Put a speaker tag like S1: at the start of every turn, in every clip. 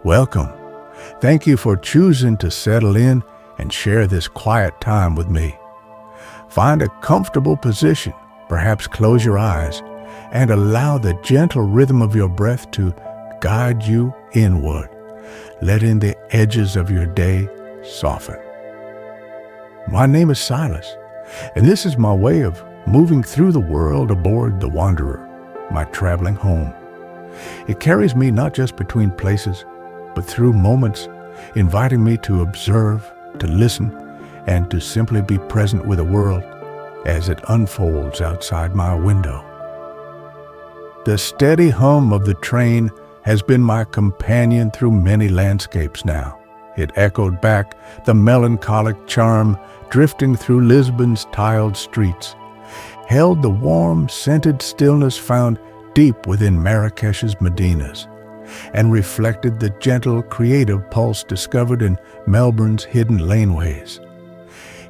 S1: Welcome. Thank you for choosing to settle in and share this quiet time with me. Find a comfortable position, perhaps close your eyes, and allow the gentle rhythm of your breath to guide you inward, letting the edges of your day soften. My name is Silas, and this is my way of moving through the world aboard the Wanderer, my traveling home. It carries me not just between places, but through moments, inviting me to observe, to listen, and to simply be present with the world as it unfolds outside my window. The steady hum of the train has been my companion through many landscapes now. It echoed back the melancholic charm drifting through Lisbon's tiled streets, held the warm, scented stillness found deep within Marrakesh's medinas, and reflected the gentle, creative pulse discovered in Melbourne's hidden laneways.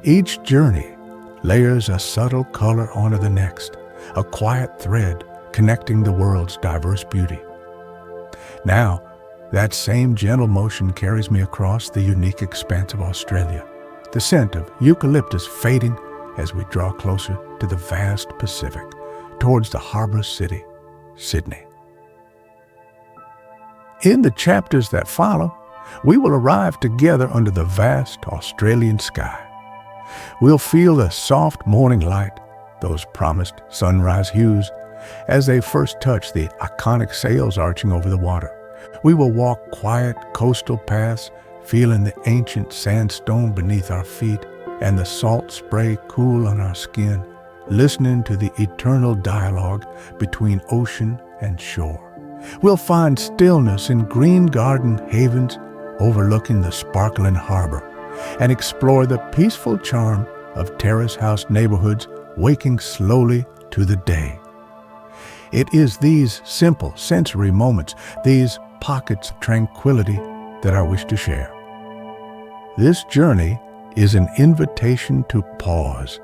S1: Each journey layers a subtle color onto the next, a quiet thread connecting the world's diverse beauty. Now, that same gentle motion carries me across the unique expanse of Australia, the scent of eucalyptus fading as we draw closer to the vast Pacific, towards the Harbour city, Sydney. In the chapters that follow, we will arrive together under the vast Australian sky. We'll feel the soft morning light, those promised sunrise hues, as they first touch the iconic sails arching over the water. We will walk quiet coastal paths, feeling the ancient sandstone beneath our feet and the salt spray cool on our skin, listening to the eternal dialogue between ocean and shore. We'll find stillness in green garden havens overlooking the sparkling harbour and explore the peaceful charm of terrace house neighborhoods waking slowly to the day. It is these simple sensory moments, these pockets of tranquility that I wish to share. This journey is an invitation to pause,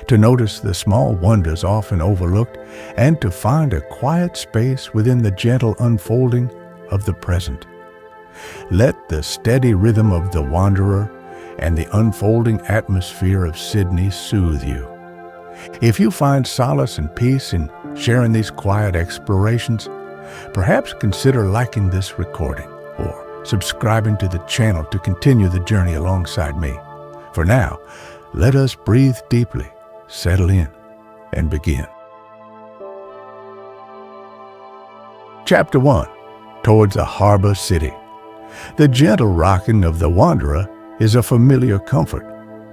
S1: to notice the small wonders often overlooked, and to find a quiet space within the gentle unfolding of the present. Let the steady rhythm of the Wanderer and the unfolding atmosphere of Sydney soothe you. If you find solace and peace in sharing these quiet explorations, perhaps consider liking this recording or subscribing to the channel to continue the journey alongside me. For now, let us breathe deeply, settle in, and begin. Chapter 1. Towards the Harbour City. The gentle rocking of the Wanderer is a familiar comfort,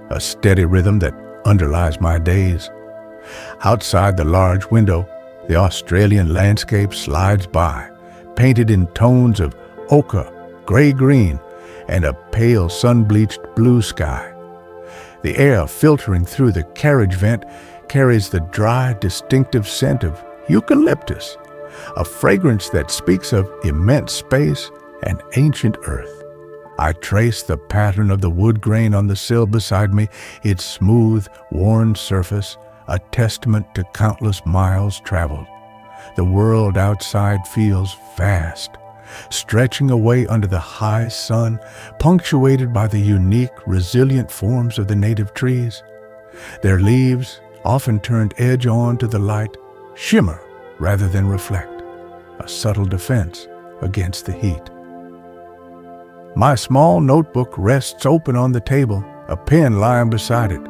S1: a steady rhythm that underlies my days. Outside the large window, the Australian landscape slides by, painted in tones of ochre, gray-green, and a pale sun-bleached blue sky. The air filtering through the carriage vent carries the dry, distinctive scent of eucalyptus, a fragrance that speaks of immense space and ancient earth. I trace the pattern of the wood grain on the sill beside me, its smooth, worn surface, a testament to countless miles traveled. The world outside feels vast, stretching away under the high sun, punctuated by the unique, resilient forms of the native trees. Their leaves, often turned edge-on to the light, shimmer rather than reflect, a subtle defense against the heat. My small notebook rests open on the table, a pen lying beside it.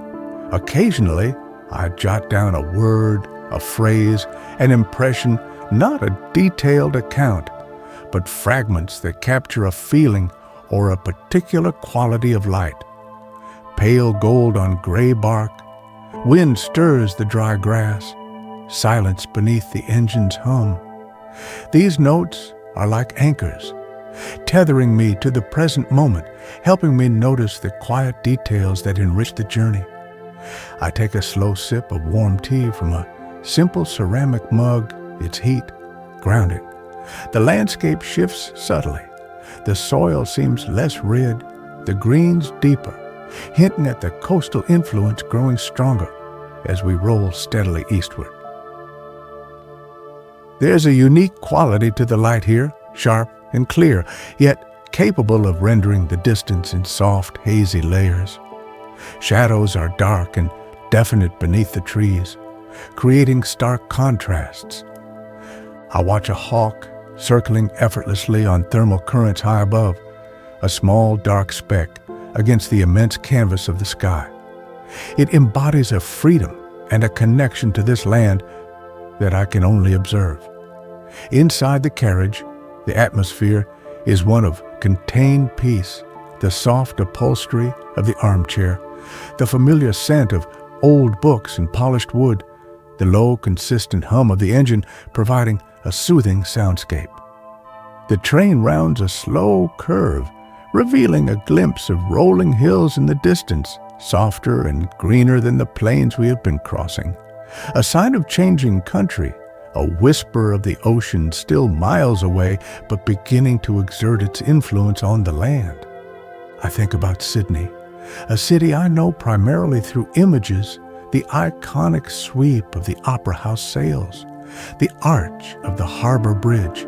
S1: Occasionally, I jot down a word, a phrase, an impression, not a detailed account, but fragments that capture a feeling or a particular quality of light. Pale gold on gray bark, wind stirs the dry grass, silence beneath the engine's hum. These notes are like anchors, tethering me to the present moment, helping me notice the quiet details that enrich the journey. I take a slow sip of warm tea from a simple ceramic mug, its heat grounding. The landscape shifts subtly. The soil seems less red, the greens deeper, hinting at the coastal influence growing stronger as we roll steadily eastward. There's a unique quality to the light here, sharp and clear, yet capable of rendering the distance in soft, hazy layers. Shadows are dark and definite beneath the trees, creating stark contrasts. I watch a hawk circling effortlessly on thermal currents high above, a small dark speck against the immense canvas of the sky. It embodies a freedom and a connection to this land that I can only observe. Inside the carriage, the atmosphere is one of contained peace, the soft upholstery of the armchair, the familiar scent of old books and polished wood, the low, consistent hum of the engine providing a soothing soundscape. The train rounds a slow curve, revealing a glimpse of rolling hills in the distance, softer and greener than the plains we have been crossing. A sign of changing country, a whisper of the ocean still miles away, but beginning to exert its influence on the land. I think about Sydney, a city I know primarily through images, the iconic sweep of the Opera House sails, the arch of the Harbour Bridge.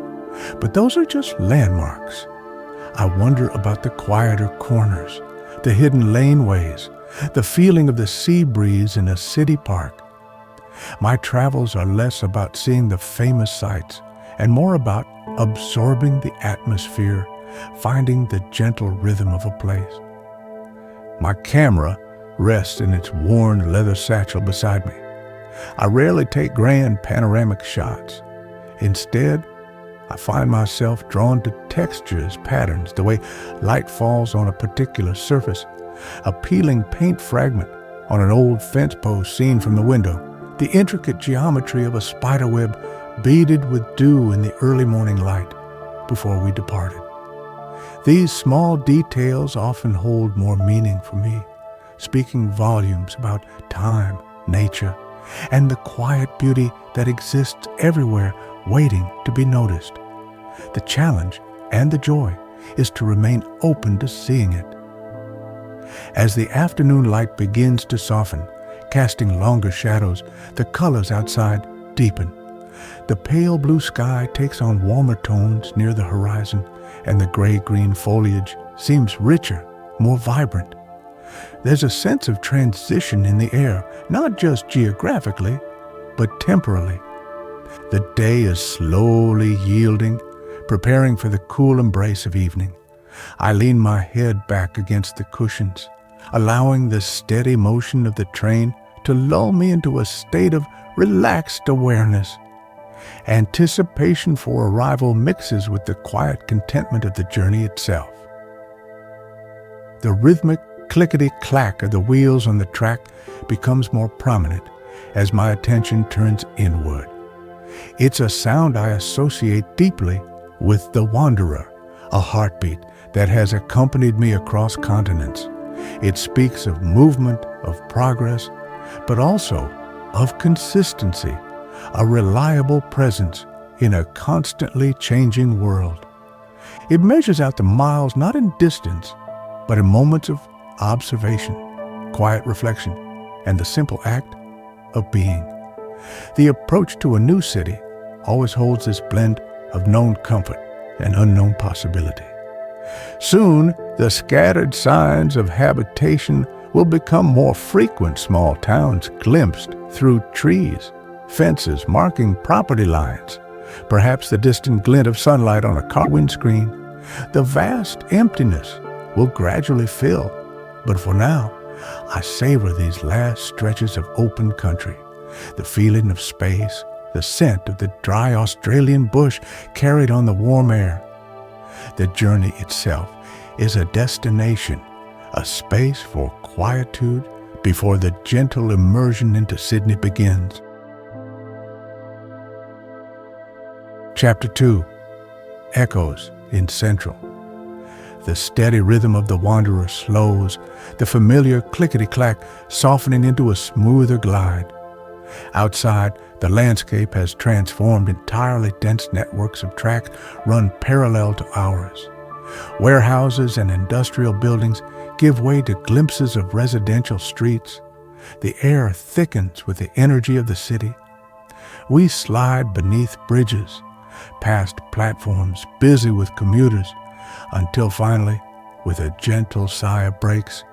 S1: But those are just landmarks. I wonder about the quieter corners, the hidden laneways, the feeling of the sea breeze in a city park. My travels are less about seeing the famous sights and more about absorbing the atmosphere, finding the gentle rhythm of a place. My camera rests in its worn leather satchel beside me. I rarely take grand panoramic shots. Instead, I find myself drawn to textures, patterns, the way light falls on a particular surface, a peeling paint fragment on an old fence post seen from the window, the intricate geometry of a spiderweb beaded with dew in the early morning light before we departed. These small details often hold more meaning for me, speaking volumes about time, nature, and the quiet beauty that exists everywhere waiting to be noticed. The challenge and the joy is to remain open to seeing it. As the afternoon light begins to soften, casting longer shadows, the colors outside deepen. The pale blue sky takes on warmer tones near the horizon, and the gray-green foliage seems richer, more vibrant. There's a sense of transition in the air, not just geographically, but temporally. The day is slowly yielding, preparing for the cool embrace of evening. I lean my head back against the cushions, allowing the steady motion of the train to lull me into a state of relaxed awareness. Anticipation for arrival mixes with the quiet contentment of the journey itself. The rhythmic clickety-clack of the wheels on the track becomes more prominent as my attention turns inward. It's a sound I associate deeply with the wanderer, a heartbeat that has accompanied me across continents. It speaks of movement, of progress, but also of consistency, a reliable presence in a constantly changing world. It measures out the miles not in distance, but in moments of observation, quiet reflection, and the simple act of being. The approach to a new city always holds this blend of known comfort and unknown possibility. Soon, the scattered signs of habitation will become more frequent, small towns glimpsed through trees, fences marking property lines, perhaps the distant glint of sunlight on a car windscreen. The vast emptiness will gradually fill, but for now, I savor these last stretches of open country, the feeling of space, the scent of the dry Australian bush carried on the warm air. The journey itself is a destination, a space for quietude before the gentle immersion into Sydney begins. Chapter 2. Echoes in Central. The steady rhythm of the wanderer slows, the familiar clickety-clack softening into a smoother glide. Outside, the landscape has transformed. Entirely dense networks of tracks run parallel to ours. Warehouses and industrial buildings give way to glimpses of residential streets. The air thickens with the energy of the city. We slide beneath bridges, past platforms busy with commuters, until finally, with a gentle sigh of brakes,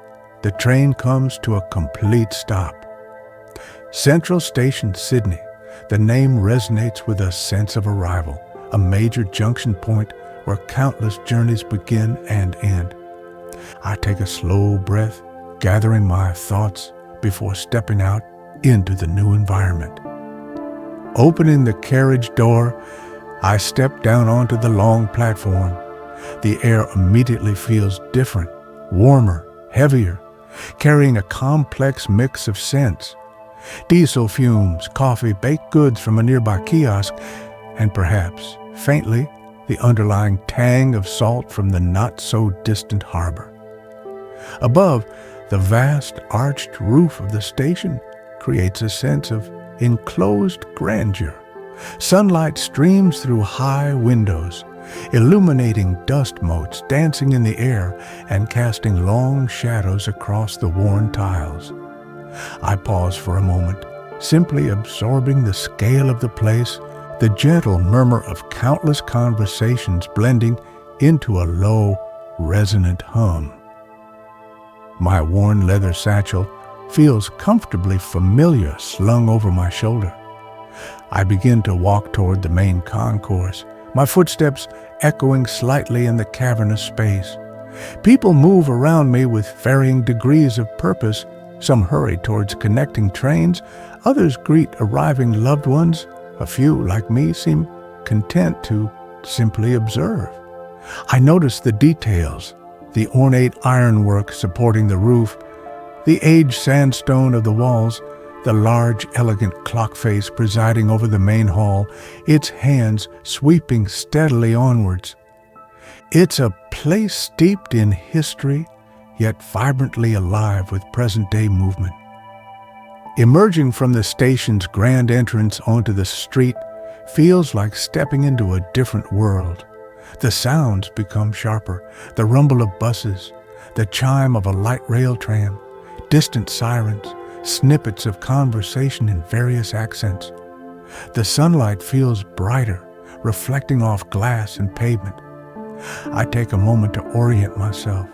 S1: the train comes to a complete stop. Central Station, Sydney. The name resonates with a sense of arrival, a major junction point where countless journeys begin and end. I take a slow breath, gathering my thoughts before stepping out into the new environment. Opening the carriage door, I step down onto the long platform. The air immediately feels different, warmer, heavier, carrying a complex mix of scents. Diesel fumes, coffee, baked goods from a nearby kiosk, and perhaps, faintly, the underlying tang of salt from the not-so-distant harbor. Above, the vast arched roof of the station creates a sense of enclosed grandeur. Sunlight streams through high windows, illuminating dust motes dancing in the air and casting long shadows across the worn tiles. I pause for a moment, simply absorbing the scale of the place, the gentle murmur of countless conversations blending into a low, resonant hum. My worn leather satchel feels comfortably familiar slung over my shoulder. I begin to walk toward the main concourse, my footsteps echoing slightly in the cavernous space. People move around me with varying degrees of purpose. Some hurry towards connecting trains, others greet arriving loved ones. A few, like me, seem content to simply observe. I notice the details, the ornate ironwork supporting the roof, the aged sandstone of the walls, the large, elegant clock face presiding over the main hall, its hands sweeping steadily onwards. It's a place steeped in history, yet vibrantly alive with present-day movement. Emerging from the station's grand entrance onto the street feels like stepping into a different world. The sounds become sharper, the rumble of buses, the chime of a light rail tram, distant sirens, snippets of conversation in various accents. The sunlight feels brighter, reflecting off glass and pavement. I take a moment to orient myself,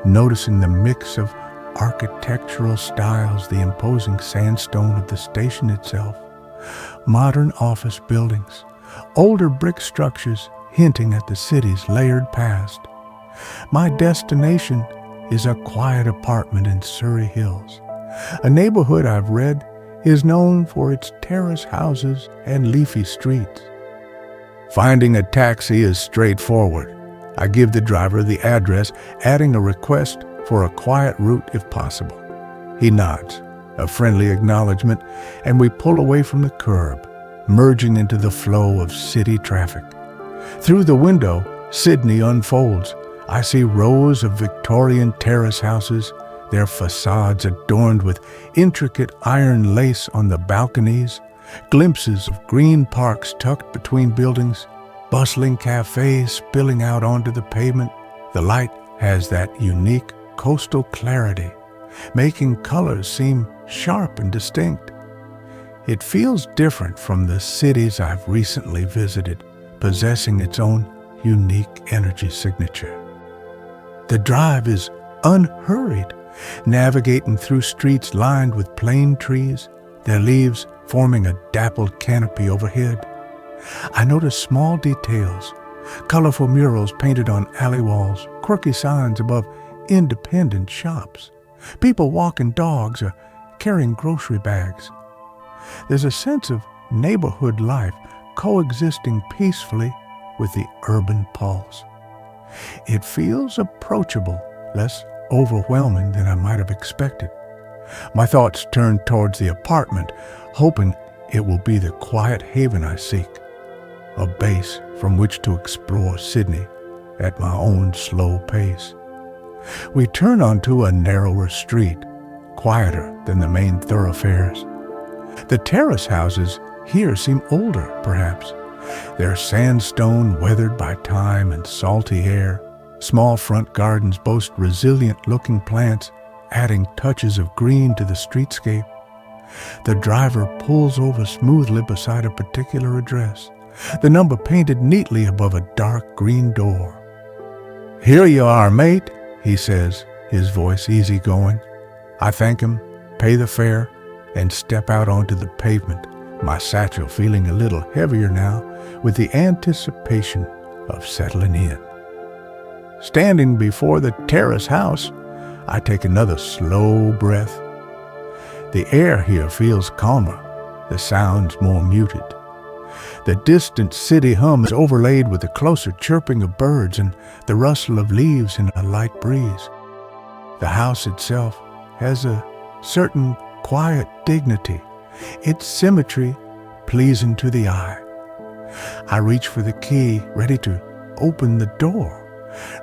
S1: noticing the mix of architectural styles, the imposing sandstone of the station itself, modern office buildings, older brick structures hinting at the city's layered past. My destination is a quiet apartment in Surrey Hills. A neighborhood I've read is known for its terrace houses and leafy streets. Finding a taxi is straightforward. I give the driver the address, adding a request for a quiet route if possible. He nods, a friendly acknowledgement, and we pull away from the curb, merging into the flow of city traffic. Through the window, Sydney unfolds. I see rows of Victorian terrace houses, their facades adorned with intricate iron lace on the balconies, glimpses of green parks tucked between buildings, bustling cafes spilling out onto the pavement. The light has that unique coastal clarity, making colors seem sharp and distinct. It feels different from the cities I've recently visited, possessing its own unique energy signature. The drive is unhurried, navigating through streets lined with plane trees, their leaves forming a dappled canopy overhead. I notice small details, colorful murals painted on alley walls, quirky signs above independent shops, people walking dogs or carrying grocery bags. There's a sense of neighborhood life coexisting peacefully with the urban pulse. It feels approachable, less overwhelming than I might have expected. My thoughts turn towards the apartment, hoping it will be the quiet haven I seek, a base from which to explore Sydney at my own slow pace. We turn onto a narrower street, quieter than the main thoroughfares. The terrace houses here seem older, perhaps. Their sandstone weathered by time and salty air. Small front gardens boast resilient-looking plants, adding touches of green to the streetscape. The driver pulls over smoothly beside a particular address, the number painted neatly above a dark green door. "Here you are, mate," he says, his voice easygoing. I thank him, pay the fare, and step out onto the pavement, my satchel feeling a little heavier now with the anticipation of settling in. Standing before the Terrace house, I take another slow breath. The air here feels calmer, the sounds more muted. The distant city hum is overlaid with the closer chirping of birds and the rustle of leaves in a light breeze. The house itself has a certain quiet dignity, its symmetry pleasing to the eye. I reach for the key, ready to open the door,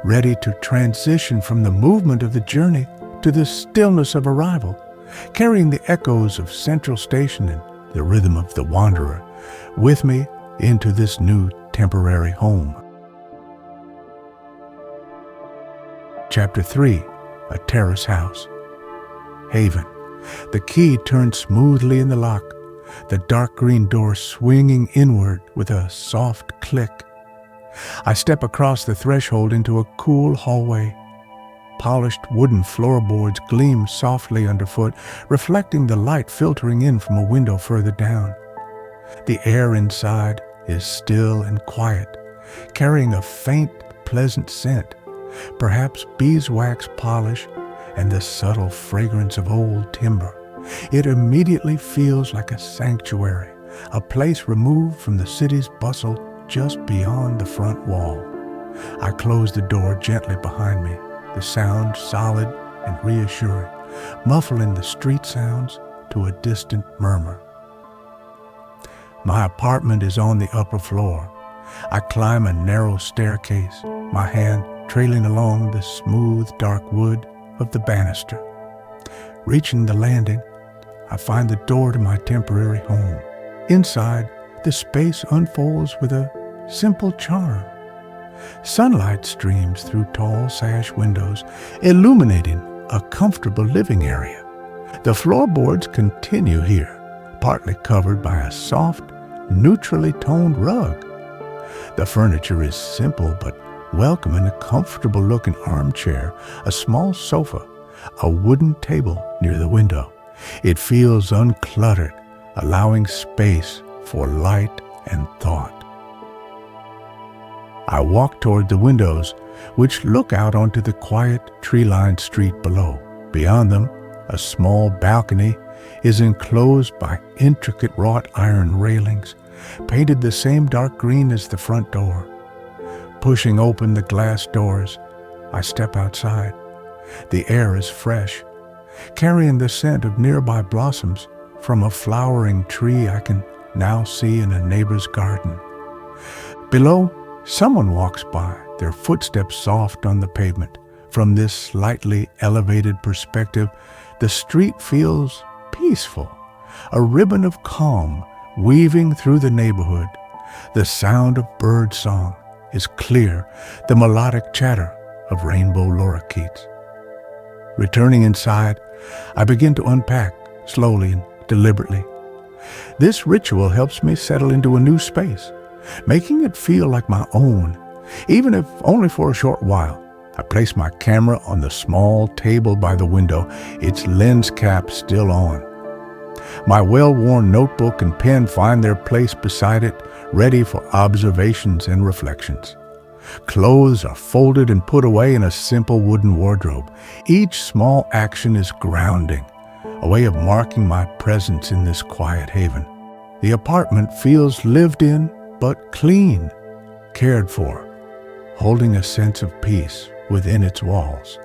S1: ready to transition from the movement of the journey to the stillness of arrival, carrying the echoes of Central Station and the rhythm of the wanderer with me into this new temporary home. Chapter 3, A Terrace House. Haven. The key turns smoothly in the lock, the dark green door swinging inward with a soft click. I step across the threshold into a cool hallway. Polished wooden floorboards gleam softly underfoot, reflecting the light filtering in from a window further down. The air inside is still and quiet, carrying a faint, pleasant scent, perhaps beeswax polish and the subtle fragrance of old timber. It immediately feels like a sanctuary, a place removed from the city's bustle just beyond the front wall. I close the door gently behind me, the sound solid and reassuring, muffling the street sounds to a distant murmur. My apartment is on the upper floor. I climb a narrow staircase, my hand trailing along the smooth, dark wood of the banister. Reaching the landing, I find the door to my temporary home. Inside, the space unfolds with a simple charm. Sunlight streams through tall sash windows, illuminating a comfortable living area. The floorboards continue here, partly covered by a soft, neutrally toned rug. The furniture is simple but welcoming: a comfortable-looking armchair, a small sofa, a wooden table near the window. It feels uncluttered, allowing space for light and thought. I walk toward the windows, which look out onto the quiet, tree-lined street below. Beyond them, a small balcony is enclosed by intricate wrought iron railings, painted the same dark green as the front door. Pushing open the glass doors, I step outside. The air is fresh, carrying the scent of nearby blossoms from a flowering tree I can now see in a neighbor's garden. Below, someone walks by, their footsteps soft on the pavement. From this slightly elevated perspective, the street feels peaceful, a ribbon of calm weaving through the neighborhood. The sound of bird song is clear, the melodic chatter of rainbow lorikeets. Returning inside, I begin to unpack, slowly and deliberately. This ritual helps me settle into a new space, making it feel like my own, even if only for a short while. I place my camera on the small table by the window, its lens cap still on. My well-worn notebook and pen find their place beside it, ready for observations and reflections. Clothes are folded and put away in a simple wooden wardrobe. Each small action is grounding, a way of marking my presence in this quiet haven. The apartment feels lived in, but clean, cared for, holding a sense of peace within its walls.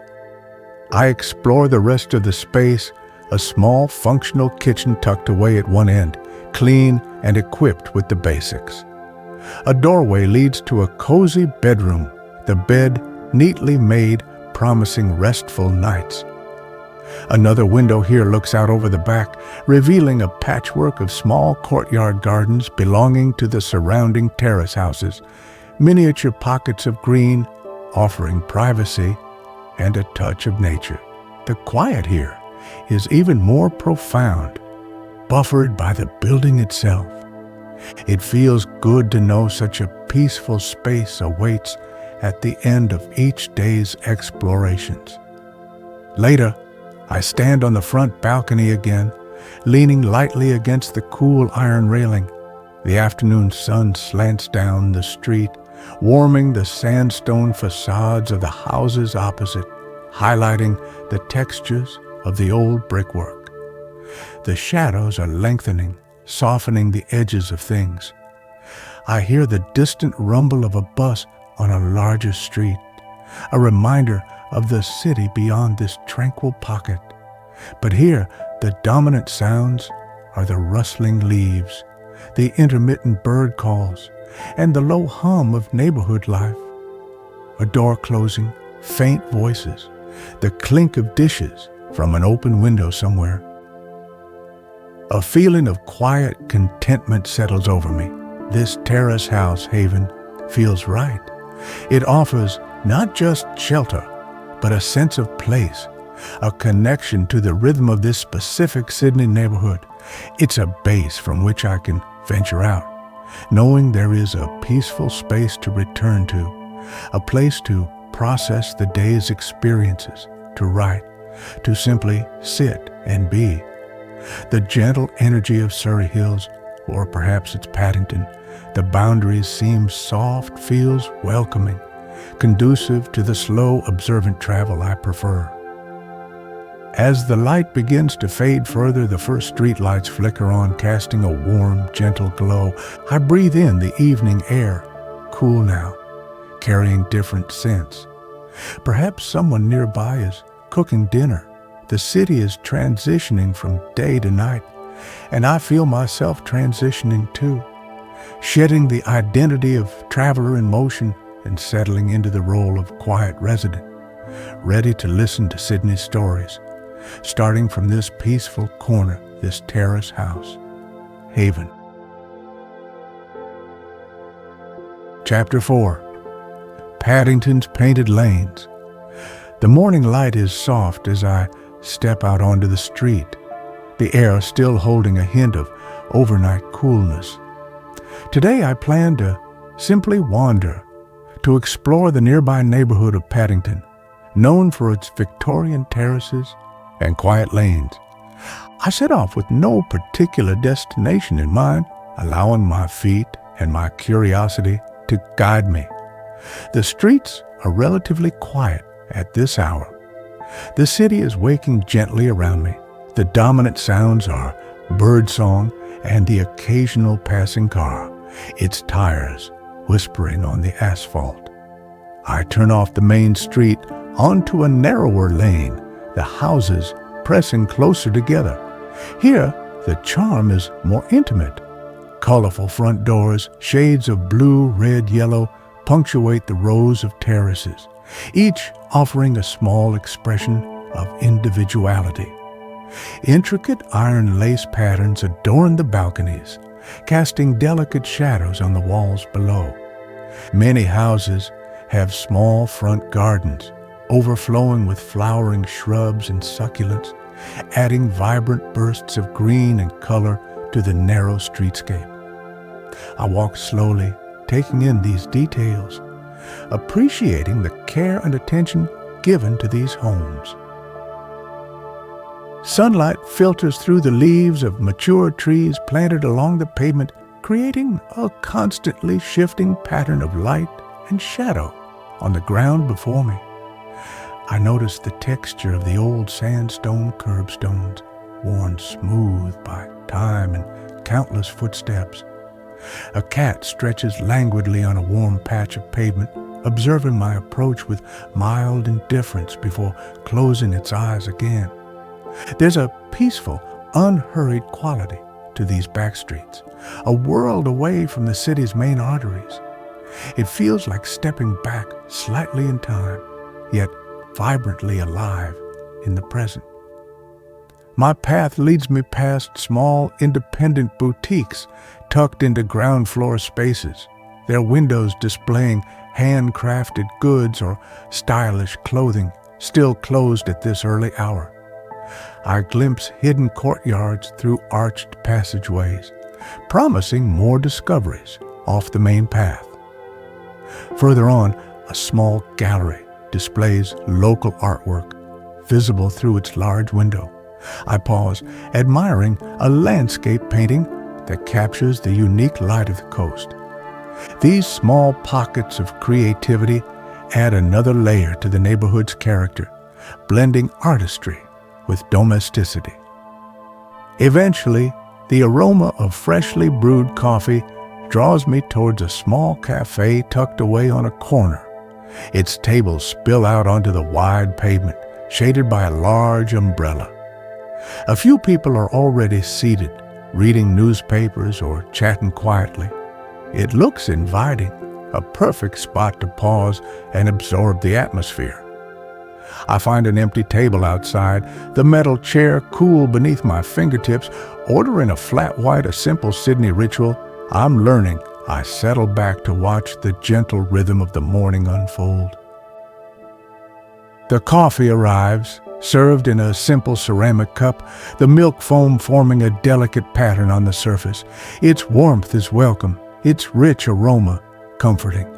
S1: I explore the rest of the space, a small functional kitchen tucked away at one end, clean and equipped with the basics. A doorway leads to a cozy bedroom, the bed neatly made, promising restful nights. Another window here looks out over the back, revealing a patchwork of small courtyard gardens belonging to the surrounding terrace houses, miniature pockets of green offering privacy and a touch of nature. The quiet here is even more profound, buffered by the building itself. It feels good to know such a peaceful space awaits at the end of each day's explorations. Later, I stand on the front balcony again, leaning lightly against the cool iron railing. The afternoon sun slants down the street, warming the sandstone facades of the houses opposite, highlighting the textures of the old brickwork. The shadows are lengthening, softening the edges of things. I hear the distant rumble of a bus on a larger street, a reminder of the city beyond this tranquil pocket. But here, the dominant sounds are the rustling leaves, the intermittent bird calls, and the low hum of neighborhood life. A door closing, faint voices, the clink of dishes from an open window somewhere. A feeling of quiet contentment settles over me. This terrace house haven feels right. It offers not just shelter, but a sense of place, a connection to the rhythm of this specific Sydney neighborhood. It's a base from which I can venture out, knowing there is a peaceful space to return to, a place to process the day's experiences, to write, to simply sit and be. The gentle energy of Surrey Hills, or perhaps it's Paddington, the boundaries seem soft, feels welcoming, conducive to the slow, observant travel I prefer. As the light begins to fade further, the first streetlights flicker on, casting a warm, gentle glow. I breathe in the evening air, cool now, carrying different scents. Perhaps someone nearby is cooking dinner. The city is transitioning from day to night, and I feel myself transitioning too, shedding the identity of traveler in motion and settling into the role of quiet resident, ready to listen to Sydney's stories, starting from this peaceful corner, this terrace house, haven. Chapter 4. Paddington's Painted Lanes. The morning light is soft as I step out onto the street, the air still holding a hint of overnight coolness. Today I plan to simply wander, to explore the nearby neighborhood of Paddington, known for its Victorian terraces and quiet lanes. I set off with no particular destination in mind, allowing my feet and my curiosity to guide me. The streets are relatively quiet at this hour. The city is waking gently around me. The dominant sounds are birdsong and the occasional passing car, its tires whispering on the asphalt. I turn off the main street onto a narrower lane, the houses pressing closer together. Here, the charm is more intimate. Colorful front doors, shades of blue, red, yellow, punctuate the rows of terraces, each offering a small expression of individuality. Intricate iron lace patterns adorn the balconies, casting delicate shadows on the walls below. Many houses have small front gardens, overflowing with flowering shrubs and succulents, adding vibrant bursts of green and color to the narrow streetscape. I walk slowly, taking in these details, appreciating the care and attention given to these homes. Sunlight filters through the leaves of mature trees planted along the pavement, creating a constantly shifting pattern of light and shadow on the ground before me. I notice the texture of the old sandstone curbstones, worn smooth by time and countless footsteps. A cat stretches languidly on a warm patch of pavement, observing my approach with mild indifference before closing its eyes again. There's a peaceful, unhurried quality to these back streets, a world away from the city's main arteries. It feels like stepping back slightly in time, yet vibrantly alive in the present. My path leads me past small, independent boutiques tucked into ground floor spaces, their windows displaying handcrafted goods or stylish clothing, still closed at this early hour. I glimpse hidden courtyards through arched passageways, promising more discoveries off the main path. Further on, A small gallery displays local artwork, visible through its large window. I pause, admiring a landscape painting that captures the unique light of the coast. These small pockets of creativity add another layer to the neighborhood's character, blending artistry with domesticity. Eventually, the aroma of freshly brewed coffee draws me towards a small cafe tucked away on a corner. Its tables spill out onto the wide pavement, shaded by a large umbrella. A few people are already seated, reading newspapers or chatting quietly. It looks inviting, a perfect spot to pause and absorb the atmosphere. I find an empty table outside, the metal chair cool beneath my fingertips. Ordering a flat white, a simple Sydney ritual, I'm learning. I settle back to watch the gentle rhythm of the morning unfold. The coffee arrives, served in a simple ceramic cup, the milk foam forming a delicate pattern on the surface. Its warmth is welcome, its rich aroma comforting.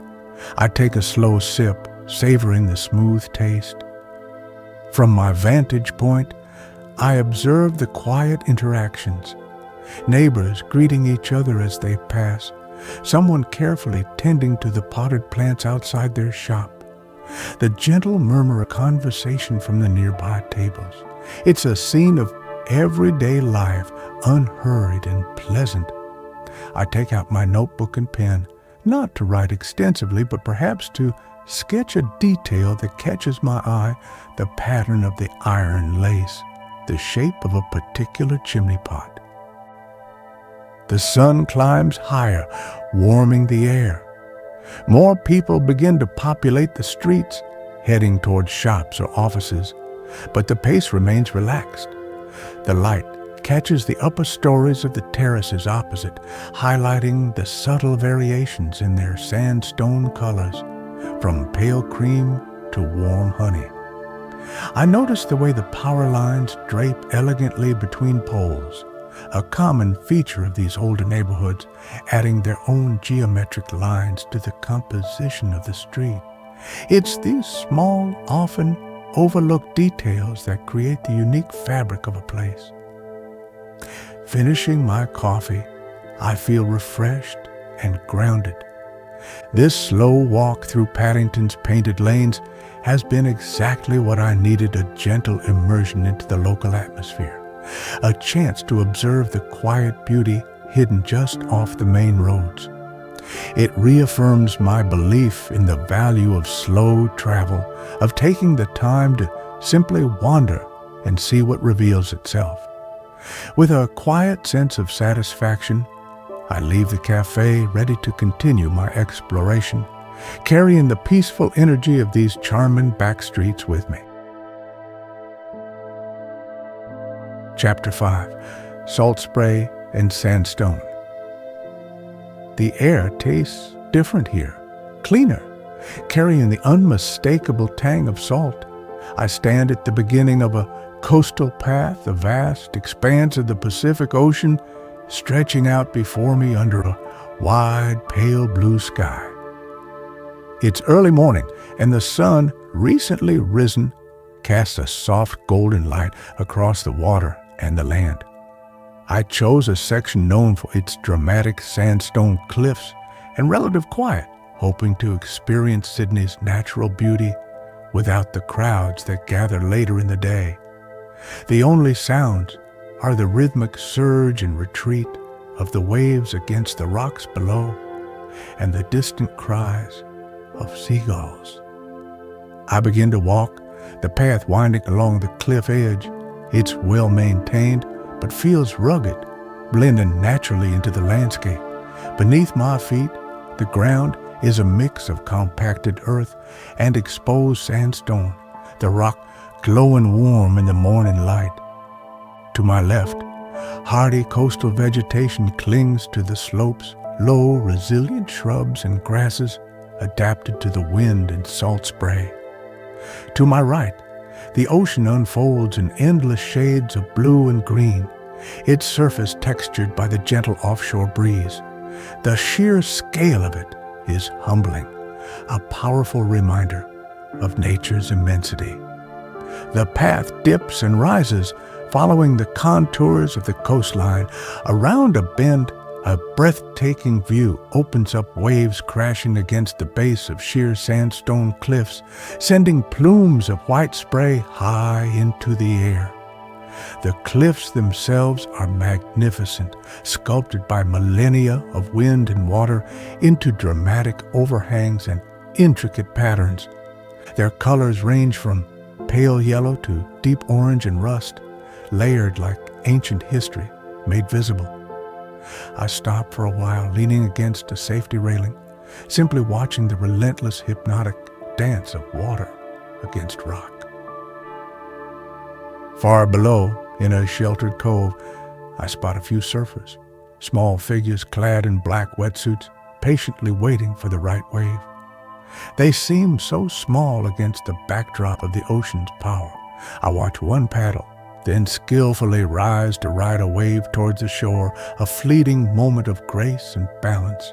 S1: I take a slow sip, savoring the smooth taste. From my vantage point, I observe the quiet interactions. Neighbors greeting each other as they pass, someone carefully tending to the potted plants outside their shop. The gentle murmur of conversation from the nearby tables. It's a scene of everyday life, unhurried and pleasant. I take out my notebook and pen, not to write extensively, but perhaps to sketch a detail that catches my eye, the pattern of the iron lace, the shape of a particular chimney pot. The sun climbs higher, warming the air. More people begin to populate the streets, heading towards shops or offices, but the pace remains relaxed. The light catches the upper stories of the terraces opposite, highlighting the subtle variations in their sandstone colors, from pale cream to warm honey. I notice the way the power lines drape elegantly between poles, a common feature of these older neighborhoods, adding their own geometric lines to the composition of the street. It's these small, often overlooked details that create the unique fabric of a place. Finishing my coffee, I feel refreshed and grounded. This slow walk through Paddington's painted lanes has been exactly what I needed, a gentle immersion into the local atmosphere, a chance to observe the quiet beauty hidden just off the main roads. It reaffirms my belief in the value of slow travel, of taking the time to simply wander and see what reveals itself. With a quiet sense of satisfaction, I leave the cafe ready to continue my exploration, carrying the peaceful energy of these charming back streets with me. Chapter 5. Salt Spray and Sandstone. The air tastes different here, cleaner, carrying the unmistakable tang of salt. I stand at the beginning of a coastal path, a vast expanse of the Pacific Ocean stretching out before me under a wide, pale blue sky. It's early morning, and the sun, recently risen, casts a soft golden light across the water and the land. I chose a section known for its dramatic sandstone cliffs and relative quiet, hoping to experience Sydney's natural beauty without the crowds that gather later in the day. The only sounds are the rhythmic surge and retreat of the waves against the rocks below and the distant cries of seagulls. I begin to walk, the path winding along the cliff edge. It's well maintained, but feels rugged, blending naturally into the landscape. Beneath my feet, the ground is a mix of compacted earth and exposed sandstone, the rock glowing warm in the morning light. To my left, hardy coastal vegetation clings to the slopes, low, resilient shrubs and grasses adapted to the wind and salt spray. To my right, the ocean unfolds in endless shades of blue and green, its surface textured by the gentle offshore breeze. The sheer scale of it is humbling, a powerful reminder of nature's immensity. The path dips and rises, following the contours of the coastline. Around a bend, a breathtaking view opens up, waves crashing against the base of sheer sandstone cliffs, sending plumes of white spray high into the air. The cliffs themselves are magnificent, sculpted by millennia of wind and water into dramatic overhangs and intricate patterns. Their colors range from pale yellow to deep orange and rust, layered like ancient history made visible. I stopped for a while, leaning against a safety railing, simply watching the relentless hypnotic dance of water against rock. Far below, in a sheltered cove, I spot a few surfers, small figures clad in black wetsuits, patiently waiting for the right wave. They seem so small against the backdrop of the ocean's power. I watch one paddle, then skillfully rise to ride a wave towards the shore, a fleeting moment of grace and balance.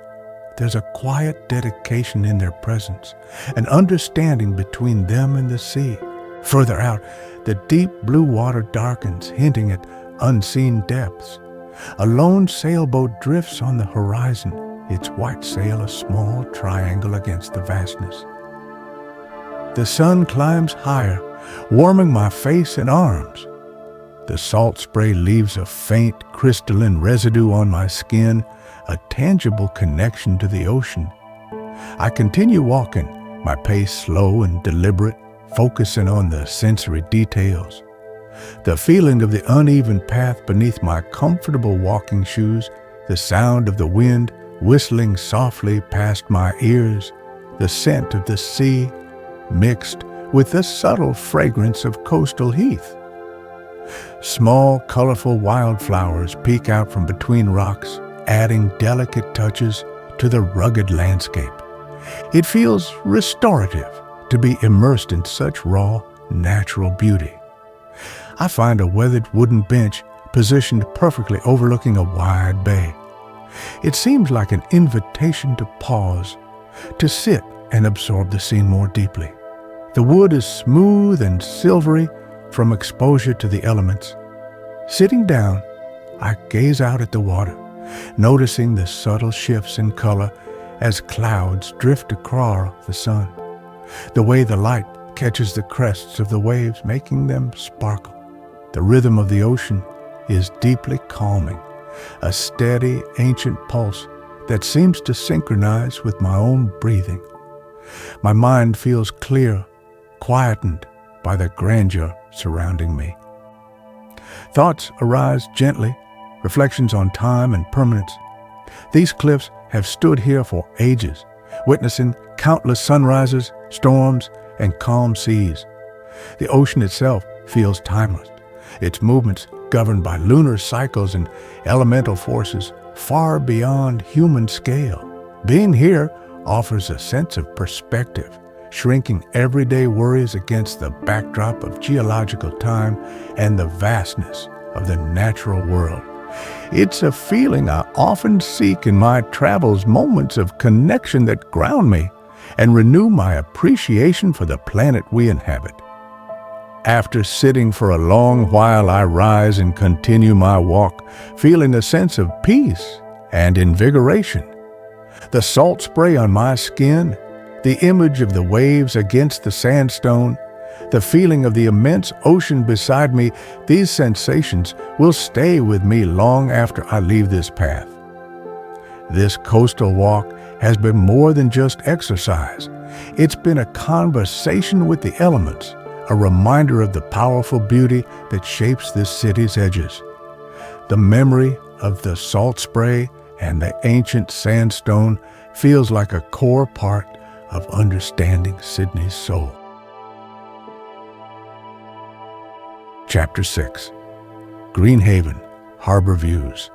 S1: There's a quiet dedication in their presence, an understanding between them and the sea. Further out, the deep blue water darkens, hinting at unseen depths. A lone sailboat drifts on the horizon, its white sail a small triangle against the vastness. The sun climbs higher, warming my face and arms. The salt spray leaves a faint crystalline residue on my skin, a tangible connection to the ocean. I continue walking, my pace slow and deliberate, focusing on the sensory details. The feeling of the uneven path beneath my comfortable walking shoes, the sound of the wind whistling softly past my ears, the scent of the sea mixed with the subtle fragrance of coastal heath. Small, colorful wildflowers peek out from between rocks, adding delicate touches to the rugged landscape. It feels restorative to be immersed in such raw, natural beauty. I find a weathered wooden bench positioned perfectly overlooking a wide bay. It seems like an invitation to pause, to sit and absorb the scene more deeply. The wood is smooth and silvery from exposure to the elements. Sitting down, I gaze out at the water, noticing the subtle shifts in color as clouds drift across the sun. The way the light catches the crests of the waves, making them sparkle. The rhythm of the ocean is deeply calming, a steady, ancient pulse that seems to synchronize with my own breathing. My mind feels clear, quietened by the grandeur surrounding me. Thoughts arise gently, reflections on time and permanence. These cliffs have stood here for ages, witnessing countless sunrises, storms, and calm seas. The ocean itself feels timeless, its movements governed by lunar cycles and elemental forces far beyond human scale. Being here offers a sense of perspective, shrinking everyday worries against the backdrop of geological time and the vastness of the natural world. It's a feeling I often seek in my travels, moments of connection that ground me and renew my appreciation for the planet we inhabit. After sitting for a long while, I rise and continue my walk, feeling a sense of peace and invigoration. The salt spray on my skin, the image of the waves against the sandstone, the feeling of the immense ocean beside me, these sensations will stay with me long after I leave this path. This coastal walk has been more than just exercise. It's been a conversation with the elements, a reminder of the powerful beauty that shapes this city's edges. The memory of the salt spray and the ancient sandstone feels like a core part of understanding Sydney's soul. Chapter 6. Greenhaven, Harbour Views.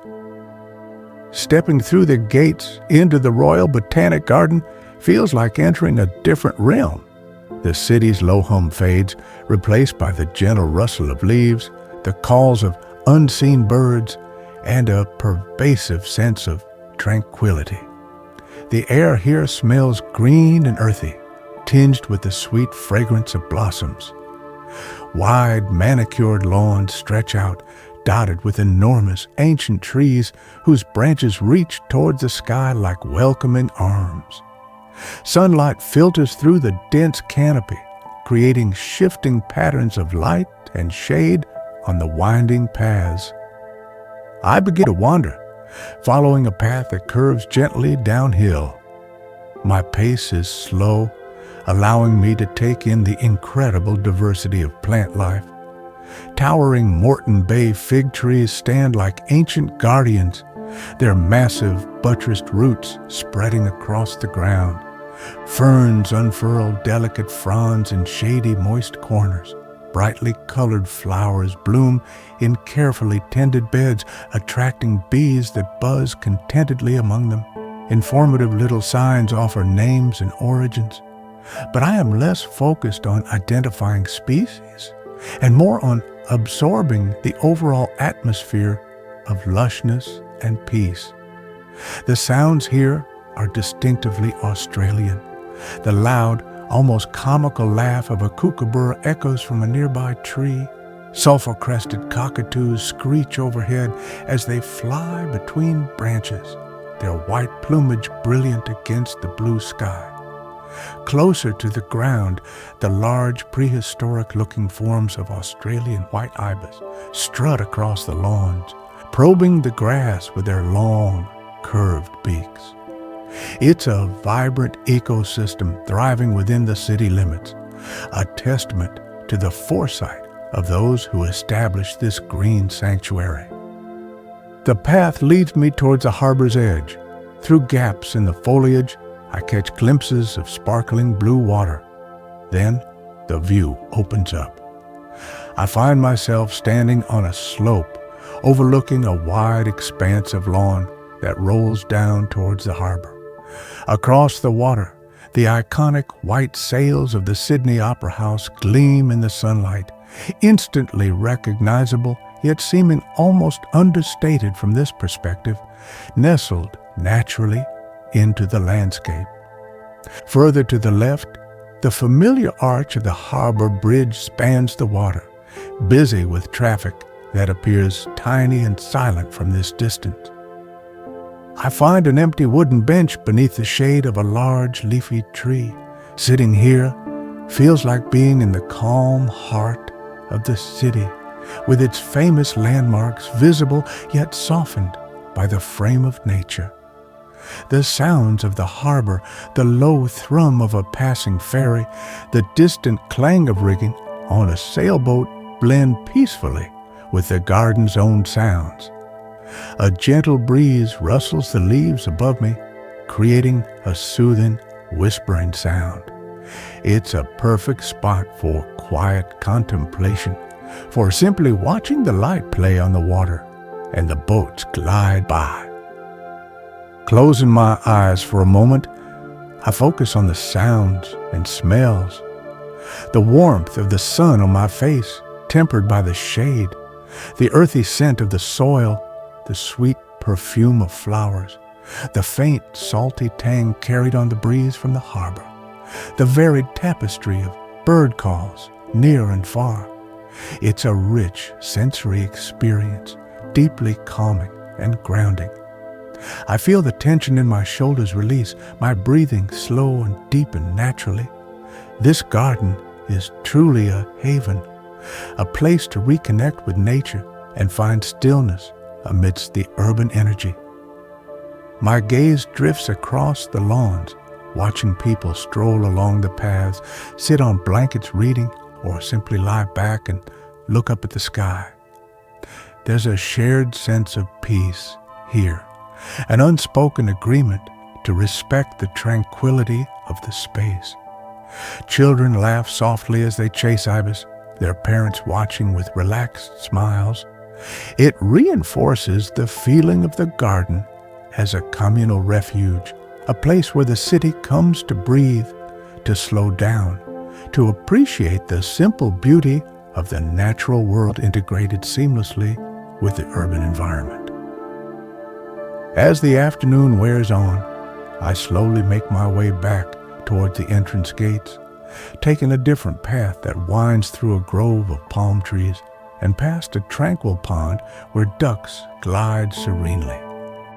S1: Stepping through the gates into the Royal Botanic Garden feels like entering a different realm. The city's low hum fades, replaced by the gentle rustle of leaves, the calls of unseen birds, and a pervasive sense of tranquility. The air here smells green and earthy, tinged with the sweet fragrance of blossoms. Wide, manicured lawns stretch out, dotted with enormous, ancient trees whose branches reach towards the sky like welcoming arms. Sunlight filters through the dense canopy, creating shifting patterns of light and shade on the winding paths. I begin to wander, following a path that curves gently downhill. My pace is slow, allowing me to take in the incredible diversity of plant life. Towering Moreton Bay fig trees stand like ancient guardians, their massive, buttressed roots spreading across the ground. Ferns unfurl delicate fronds in shady, moist corners. Brightly colored flowers bloom in carefully tended beds, attracting bees that buzz contentedly among them. Informative little signs offer names and origins. But I am less focused on identifying species and more on absorbing the overall atmosphere of lushness and peace. The sounds here are distinctively Australian. The loud, almost comical laugh of a kookaburra echoes from a nearby tree. Sulphur-crested cockatoos screech overhead as they fly between branches, their white plumage brilliant against the blue sky. Closer to the ground, the large prehistoric-looking forms of Australian white ibis strut across the lawns, probing the grass with their long, curved beaks. It's a vibrant ecosystem thriving within the city limits, a testament to the foresight of those who established this green sanctuary. The path leads me towards the harbor's edge. Through gaps in the foliage, I catch glimpses of sparkling blue water. Then, the view opens up. I find myself standing on a slope, overlooking a wide expanse of lawn that rolls down towards the harbor. Across the water, the iconic white sails of the Sydney Opera House gleam in the sunlight, instantly recognizable, yet seeming almost understated from this perspective, nestled naturally into the landscape. Further to the left, the familiar arch of the Harbour Bridge spans the water, busy with traffic that appears tiny and silent from this distance. I find an empty wooden bench beneath the shade of a large leafy tree. Sitting here feels like being in the calm heart of the city, with its famous landmarks visible yet softened by the frame of nature. The sounds of the harbor, the low thrum of a passing ferry, the distant clang of rigging on a sailboat blend peacefully with the garden's own sounds. A gentle breeze rustles the leaves above me, creating a soothing, whispering sound. It's a perfect spot for quiet contemplation, for simply watching the light play on the water and the boats glide by. Closing my eyes for a moment, I focus on the sounds and smells. The warmth of the sun on my face, tempered by the shade, the earthy scent of the soil, the sweet perfume of flowers, the faint, salty tang carried on the breeze from the harbor, the varied tapestry of bird calls near and far. It's a rich sensory experience, deeply calming and grounding. I feel the tension in my shoulders release, my breathing slow and deepen naturally. This garden is truly a haven, a place to reconnect with nature and find stillness amidst the urban energy. My gaze drifts across the lawns, watching people stroll along the paths, sit on blankets reading, or simply lie back and look up at the sky. There's a shared sense of peace here, an unspoken agreement to respect the tranquility of the space. Children laugh softly as they chase ibis, their parents watching with relaxed smiles. It reinforces the feeling of the garden as a communal refuge, a place where the city comes to breathe, to slow down, to appreciate the simple beauty of the natural world integrated seamlessly with the urban environment. As the afternoon wears on, I slowly make my way back toward the entrance gates, taking a different path that winds through a grove of palm trees and past a tranquil pond where ducks glide serenely.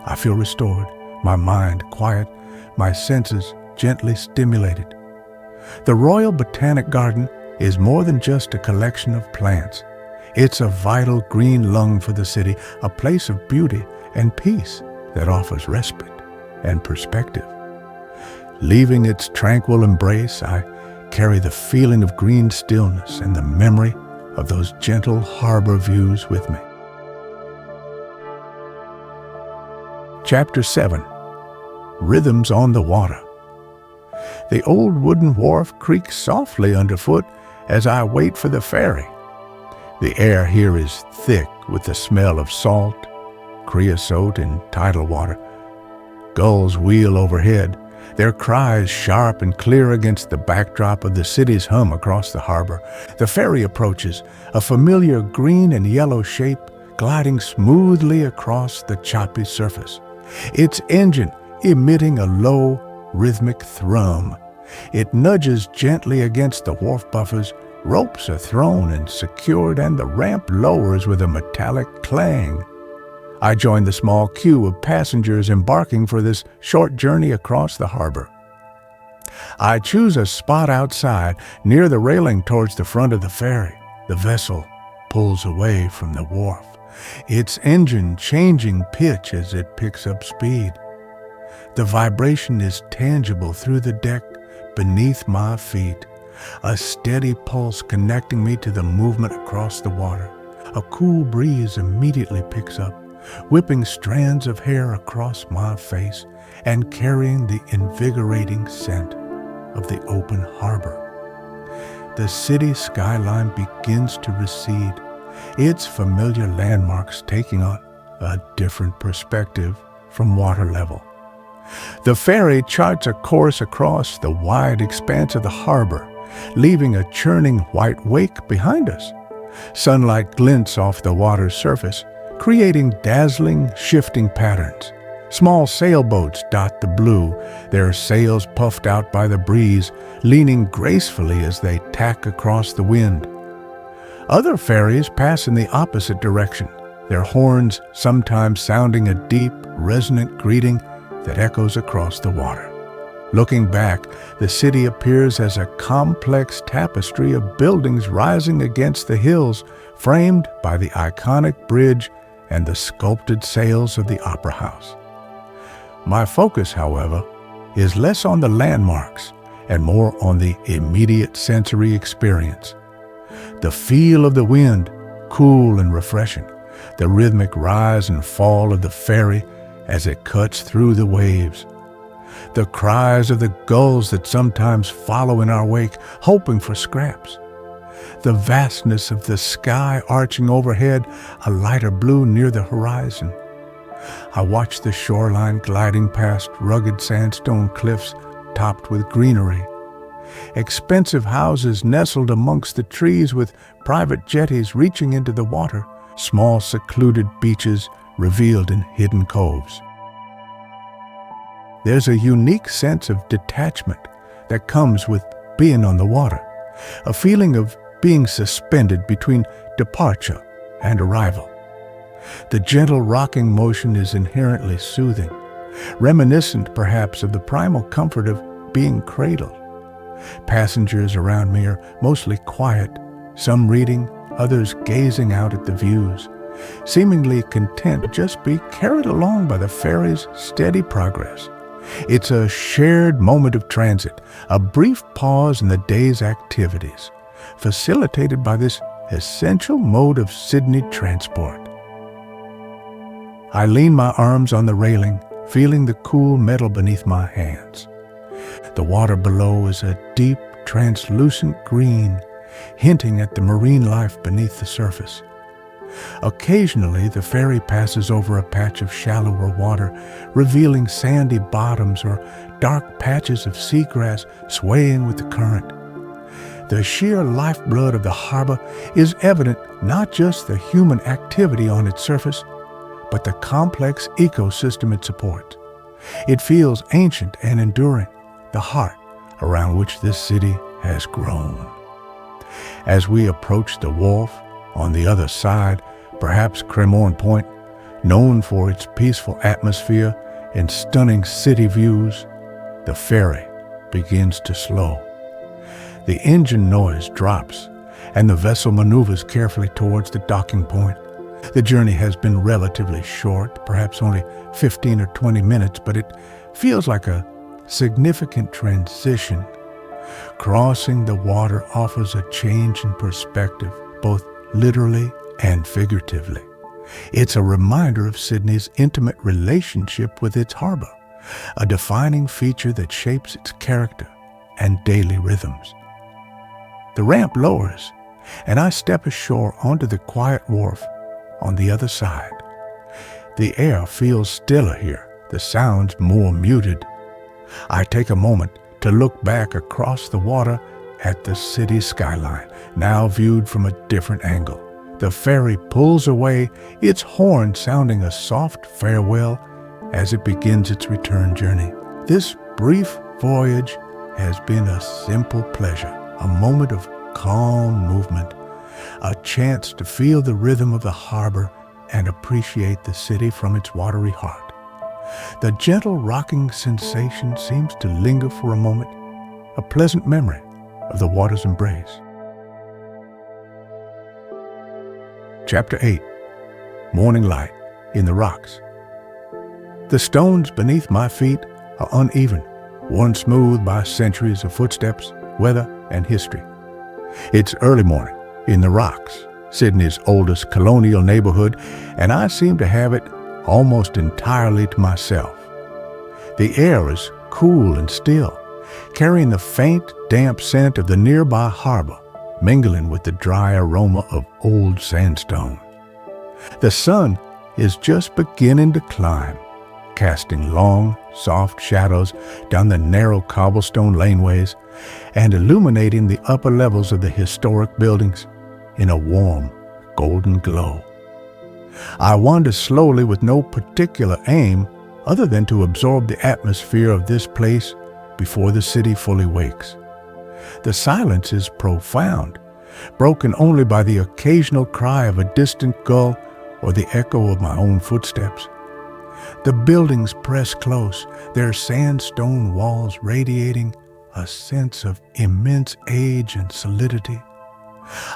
S1: I feel restored, my mind quiet, my senses gently stimulated. The Royal Botanic Garden is more than just a collection of plants. It's a vital green lung for the city, a place of beauty and peace that offers respite and perspective. Leaving its tranquil embrace, I carry the feeling of green stillness and the memory of those gentle harbor views with me. Chapter 7. Rhythms on the Water. The old wooden wharf creaks softly underfoot as I wait for the ferry. The air here is thick with the smell of salt, creosote, and tidal water. Gulls wheel overhead, their cries sharp and clear against the backdrop of the city's hum across the harbor. The ferry approaches, a familiar green and yellow shape gliding smoothly across the choppy surface, its engine emitting a low, rhythmic thrum. It nudges gently against the wharf buffers, ropes are thrown and secured, and the ramp lowers with a metallic clang. I join the small queue of passengers embarking for this short journey across the harbor. I choose a spot outside, near the railing towards the front of the ferry. The vessel pulls away from the wharf, its engine changing pitch as it picks up speed. The vibration is tangible through the deck beneath my feet, a steady pulse connecting me to the movement across the water. A cool breeze immediately picks up, whipping strands of hair across my face and carrying the invigorating scent of the open harbor. The city skyline begins to recede, its familiar landmarks taking on a different perspective from water level. The ferry charts a course across the wide expanse of the harbor, leaving a churning white wake behind us. Sunlight glints off the water's surface, creating dazzling, shifting patterns. Small sailboats dot the blue, their sails puffed out by the breeze, leaning gracefully as they tack across the wind. Other ferries pass in the opposite direction, their horns sometimes sounding a deep, resonant greeting that echoes across the water. Looking back, the city appears as a complex tapestry of buildings rising against the hills, framed by the iconic bridge and the sculpted sails of the Opera House. My focus, however, is less on the landmarks and more on the immediate sensory experience. The feel of the wind, cool and refreshing, the rhythmic rise and fall of the ferry as it cuts through the waves, the cries of the gulls that sometimes follow in our wake, hoping for scraps, the vastness of the sky arching overhead, a lighter blue near the horizon. I watch the shoreline gliding past rugged sandstone cliffs topped with greenery, expensive houses nestled amongst the trees with private jetties reaching into the water, small secluded beaches revealed in hidden coves. There's a unique sense of detachment that comes with being on the water, a feeling of being suspended between departure and arrival. The gentle rocking motion is inherently soothing, reminiscent perhaps of the primal comfort of being cradled. Passengers around me are mostly quiet, some reading, others gazing out at the views, seemingly content to just be carried along by the ferry's steady progress. It's a shared moment of transit, a brief pause in the day's activities, facilitated by this essential mode of Sydney transport. I lean my arms on the railing, feeling the cool metal beneath my hands. The water below is a deep, translucent green, hinting at the marine life beneath the surface. Occasionally, the ferry passes over a patch of shallower water, revealing sandy bottoms or dark patches of seagrass swaying with the current. The sheer lifeblood of the harbor is evident, not just the human activity on its surface, but the complex ecosystem it supports. It feels ancient and enduring, the heart around which this city has grown. As we approach the wharf on the other side, perhaps Cremorne Point, known for its peaceful atmosphere and stunning city views, the ferry begins to slow. The engine noise drops, and the vessel maneuvers carefully towards the docking point. The journey has been relatively short, perhaps only 15 or 20 minutes, but it feels like a significant transition. Crossing the water offers a change in perspective, both literally and figuratively. It's a reminder of Sydney's intimate relationship with its harbor, a defining feature that shapes its character and daily rhythms. The ramp lowers, and I step ashore onto the quiet wharf on the other side. The air feels stiller here, the sounds more muted. I take a moment to look back across the water at the city skyline, now viewed from a different angle. The ferry pulls away, its horn sounding a soft farewell as it begins its return journey. This brief voyage has been a simple pleasure, a moment of calm movement, a chance to feel the rhythm of the harbor and appreciate the city from its watery heart. The gentle rocking sensation seems to linger for a moment, a pleasant memory of the water's embrace. Chapter 8. Morning Light in the Rocks. The stones beneath my feet are uneven, worn smooth by centuries of footsteps, weather, and history. It's early morning in the Rocks, Sydney's oldest colonial neighborhood, and I seem to have it almost entirely to myself. The air is cool and still, carrying the faint, damp scent of the nearby harbor, mingling with the dry aroma of old sandstone. The sun is just beginning to climb, casting long, soft shadows down the narrow cobblestone laneways and illuminating the upper levels of the historic buildings in a warm, golden glow. I wander slowly with no particular aim other than to absorb the atmosphere of this place before the city fully wakes. The silence is profound, broken only by the occasional cry of a distant gull or the echo of my own footsteps. The buildings press close, their sandstone walls radiating a sense of immense age and solidity.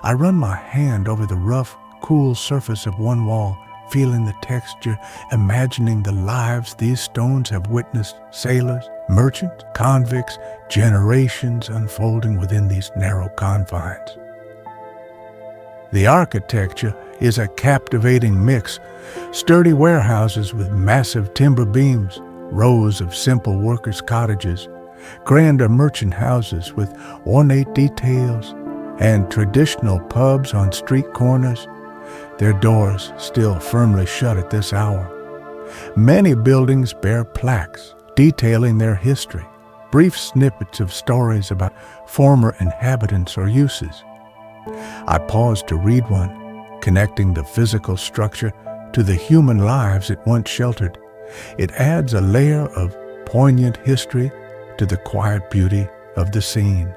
S1: I run my hand over the rough, cool surface of one wall, feeling the texture, imagining the lives these stones have witnessed, sailors, merchants, convicts, generations unfolding within these narrow confines. The architecture is a captivating mix: sturdy warehouses with massive timber beams, rows of simple workers' cottages, grander merchant houses with ornate details, and traditional pubs on street corners, their doors still firmly shut at this hour. Many buildings bear plaques detailing their history, brief snippets of stories about former inhabitants or uses. I pause to read one, connecting the physical structure to the human lives it once sheltered. It adds a layer of poignant history to the quiet beauty of the scene.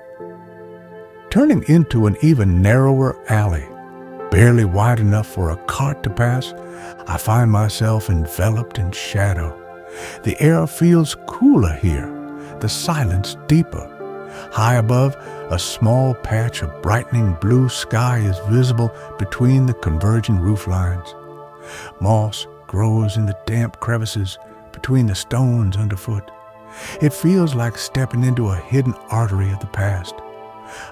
S1: Turning into an even narrower alley, barely wide enough for a cart to pass, I find myself enveloped in shadow. The air feels cooler here, the silence deeper. High above, a small patch of brightening blue sky is visible between the converging roof lines. Moss grows in the damp crevices between the stones underfoot. It feels like stepping into a hidden artery of the past,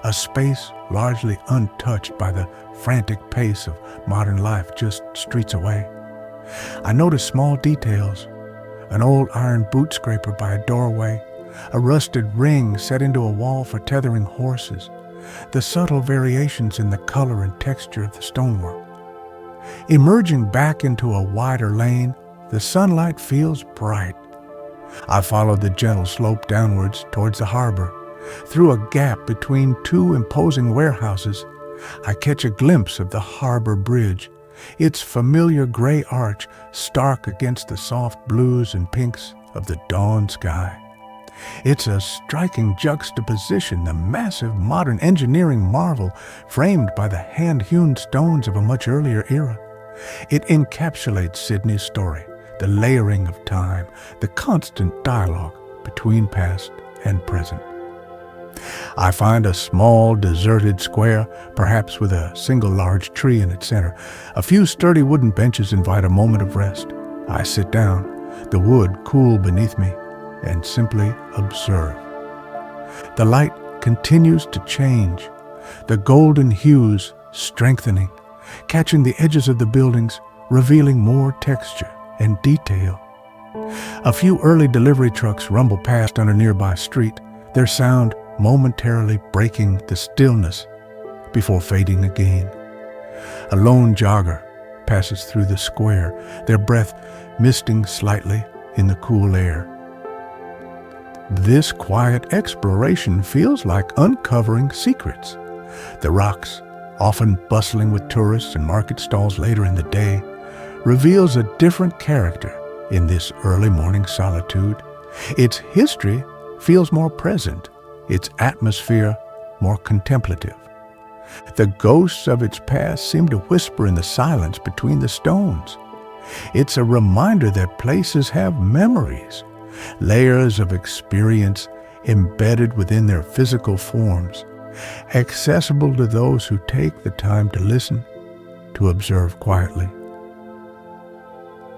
S1: a space largely untouched by the frantic pace of modern life just streets away. I notice small details: an old iron boot scraper by a doorway, a rusted ring set into a wall for tethering horses, the subtle variations in the color and texture of the stonework. Emerging back into a wider lane, the sunlight feels bright. I follow the gentle slope downwards towards the harbor. Through a gap between two imposing warehouses, I catch a glimpse of the Harbour Bridge, its familiar gray arch stark against the soft blues and pinks of the dawn sky. It's a striking juxtaposition, the massive modern engineering marvel framed by the hand-hewn stones of a much earlier era. It encapsulates Sydney's story, the layering of time, the constant dialogue between past and present. I find a small, deserted square, perhaps with a single large tree in its center. A few sturdy wooden benches invite a moment of rest. I sit down, the wood cool beneath me, and simply observe. The light continues to change, the golden hues strengthening, catching the edges of the buildings, revealing more texture and detail. A few early delivery trucks rumble past on a nearby street, their sound momentarily breaking the stillness before fading again. A lone jogger passes through the square, their breath misting slightly in the cool air. This quiet exploration feels like uncovering secrets. The rocks, often bustling with tourists and market stalls later in the day, reveals a different character in this early morning solitude. Its history feels more present, its atmosphere more contemplative. The ghosts of its past seem to whisper in the silence between the stones. It's a reminder that places have memories, layers of experience embedded within their physical forms, accessible to those who take the time to listen, to observe quietly.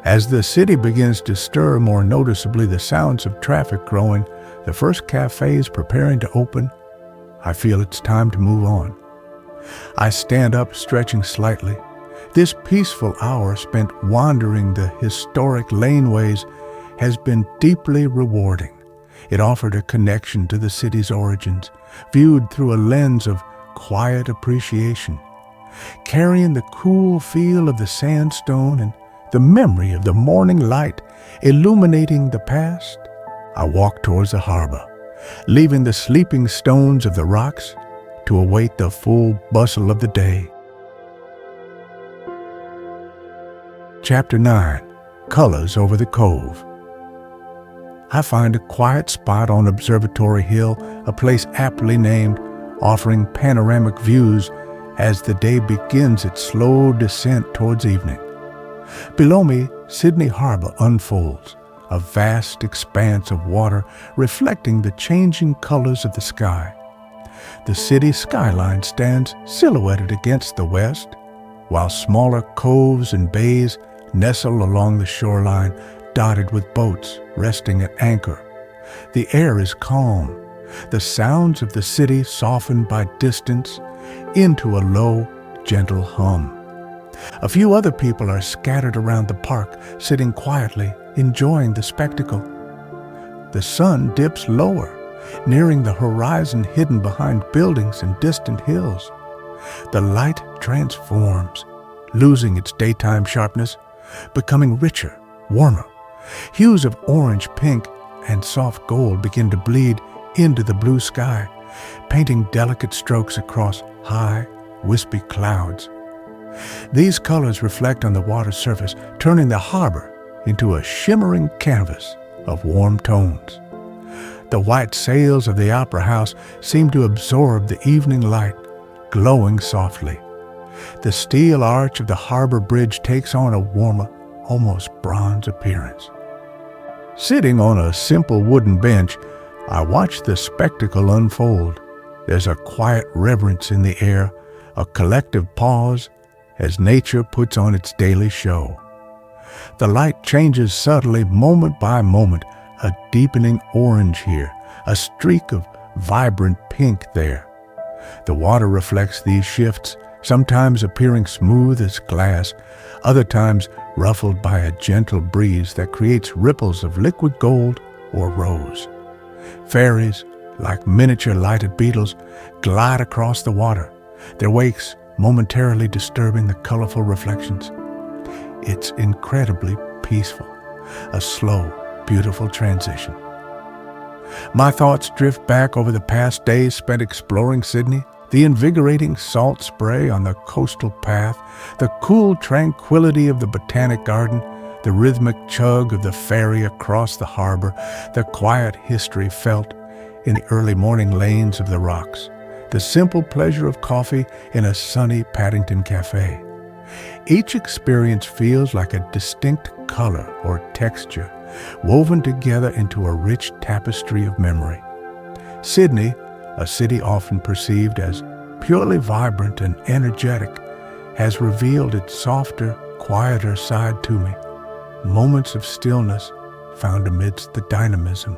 S1: As the city begins to stir more noticeably, the sounds of traffic growing, the first cafes preparing to open, I feel it's time to move on. I stand up, stretching slightly. This peaceful hour spent wandering the historic laneways has been deeply rewarding. It offered a connection to the city's origins, viewed through a lens of quiet appreciation, carrying the cool feel of the sandstone and the memory of the morning light illuminating the past. I walk towards the harbor, leaving the sleeping stones of the rocks to await the full bustle of the day. Chapter 9. Colors over the Cove. I find a quiet spot on Observatory Hill, a place aptly named, offering panoramic views as the day begins its slow descent towards evening. Below me, Sydney Harbour unfolds, a vast expanse of water reflecting the changing colors of the sky. The city skyline stands silhouetted against the west, while smaller coves and bays nestle along the shoreline, dotted with boats resting at anchor. The air is calm, the sounds of the city softened by distance into a low, gentle hum. A few other people are scattered around the park, sitting quietly, enjoying the spectacle. The sun dips lower, nearing the horizon hidden behind buildings and distant hills. The light transforms, losing its daytime sharpness, becoming richer, warmer. Hues of orange, pink, and soft gold begin to bleed into the blue sky, painting delicate strokes across high, wispy clouds. These colors reflect on the water's surface, turning the harbor into a shimmering canvas of warm tones. The white sails of the opera house seem to absorb the evening light, glowing softly. The steel arch of the harbor bridge takes on a warmer, almost bronze appearance. Sitting on a simple wooden bench, I watch the spectacle unfold. There's a quiet reverence in the air, a collective pause as nature puts on its daily show. The light changes subtly moment by moment, a deepening orange here, a streak of vibrant pink there. The water reflects these shifts, sometimes appearing smooth as glass, other times ruffled by a gentle breeze that creates ripples of liquid gold or rose. Fairies, like miniature lighted beetles, glide across the water, their wakes momentarily disturbing the colorful reflections. It's incredibly peaceful, a slow, beautiful transition. My thoughts drift back over the past days spent exploring Sydney, the invigorating salt spray on the coastal path, the cool tranquility of the Botanic Garden, the rhythmic chug of the ferry across the harbor, the quiet history felt in the early morning lanes of the rocks, the simple pleasure of coffee in a sunny Paddington cafe. Each experience feels like a distinct color or texture woven together into a rich tapestry of memory. Sydney, a city often perceived as purely vibrant and energetic, has revealed its softer, quieter side to me. Moments of stillness found amidst the dynamism.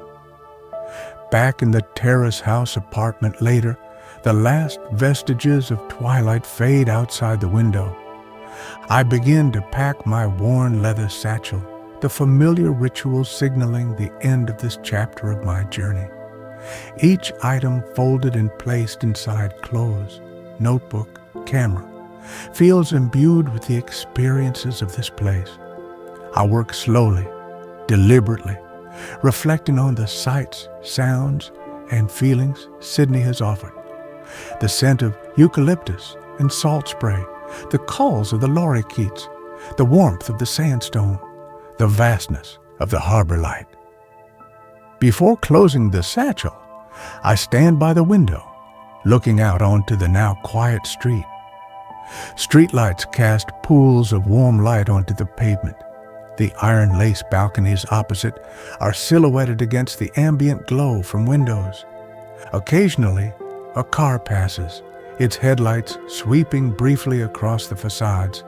S1: Back in the Terrace house apartment later, the last vestiges of twilight fade outside the window. I begin to pack my worn leather satchel, the familiar ritual signaling the end of this chapter of my journey. Each item folded and placed inside clothes, notebook, camera, feels imbued with the experiences of this place. I work slowly, deliberately, reflecting on the sights, sounds, and feelings Sydney has offered. The scent of eucalyptus and salt spray, the calls of the lorikeets, the warmth of the sandstone, the vastness of the harbor light. Before closing the satchel, I stand by the window, looking out onto the now quiet street. Streetlights cast pools of warm light onto the pavement. The iron lace balconies opposite are silhouetted against the ambient glow from windows. Occasionally, a car passes, its headlights sweeping briefly across the facades.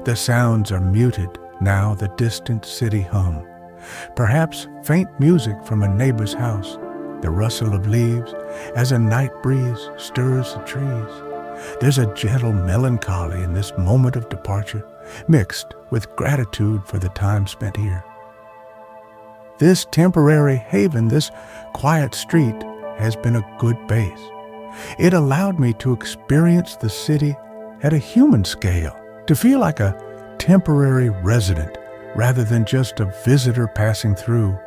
S1: The sounds are muted, now the distant city hum. Perhaps faint music from a neighbor's house, the rustle of leaves as a night breeze stirs the trees. There's a gentle melancholy in this moment of departure, mixed with gratitude for the time spent here. This temporary haven, this quiet street, has been a good base. It allowed me to experience the city at a human scale, to feel like a temporary resident rather than just a visitor passing through.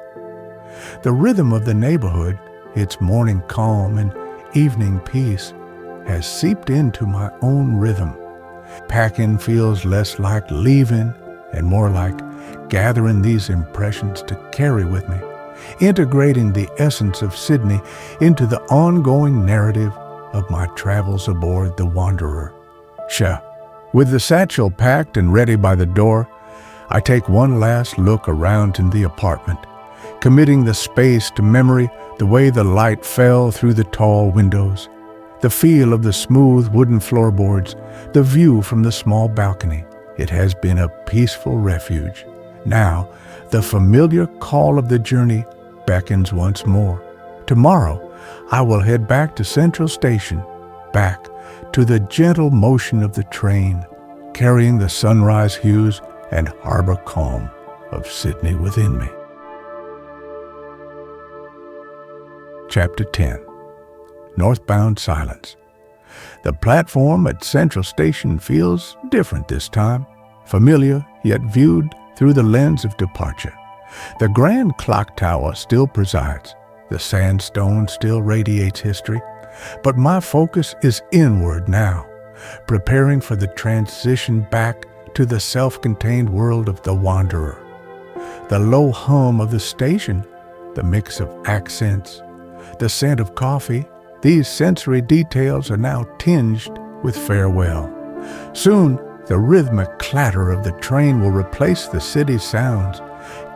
S1: The rhythm of the neighborhood, its morning calm and evening peace, has seeped into my own rhythm. Packing feels less like leaving and more like gathering these impressions to carry with me, integrating the essence of Sydney into the ongoing narrative of my travels aboard the Wanderer. With the satchel packed and ready by the door, I take one last look around in the apartment, committing the space to memory, the way the light fell through the tall windows, the feel of the smooth wooden floorboards, the view from the small balcony. It has been a peaceful refuge. Now, the familiar call of the journey beckons once more. Tomorrow, I will head back to Central Station, back to the gentle motion of the train, carrying the sunrise hues and harbor calm of Sydney within me. Chapter 10. Northbound Silence. The platform at Central Station feels different this time, familiar yet viewed through the lens of departure. The grand clock tower still presides, the sandstone still radiates history, but my focus is inward now, preparing for the transition back to the self-contained world of the Wanderer. The low hum of the station, the mix of accents, the scent of coffee, these sensory details are now tinged with farewell. Soon, the rhythmic clatter of the train will replace the city's sounds,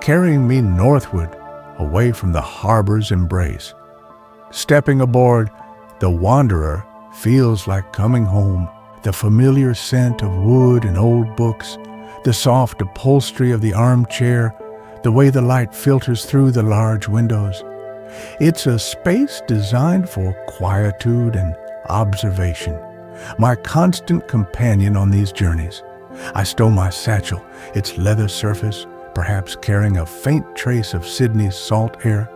S1: carrying me northward, away from the harbor's embrace. Stepping aboard, the Wanderer feels like coming home. The familiar scent of wood and old books, the soft upholstery of the armchair, the way the light filters through the large windows. It's a space designed for quietude and observation, my constant companion on these journeys. I stow my satchel, its leather surface, perhaps carrying a faint trace of Sydney's salt air,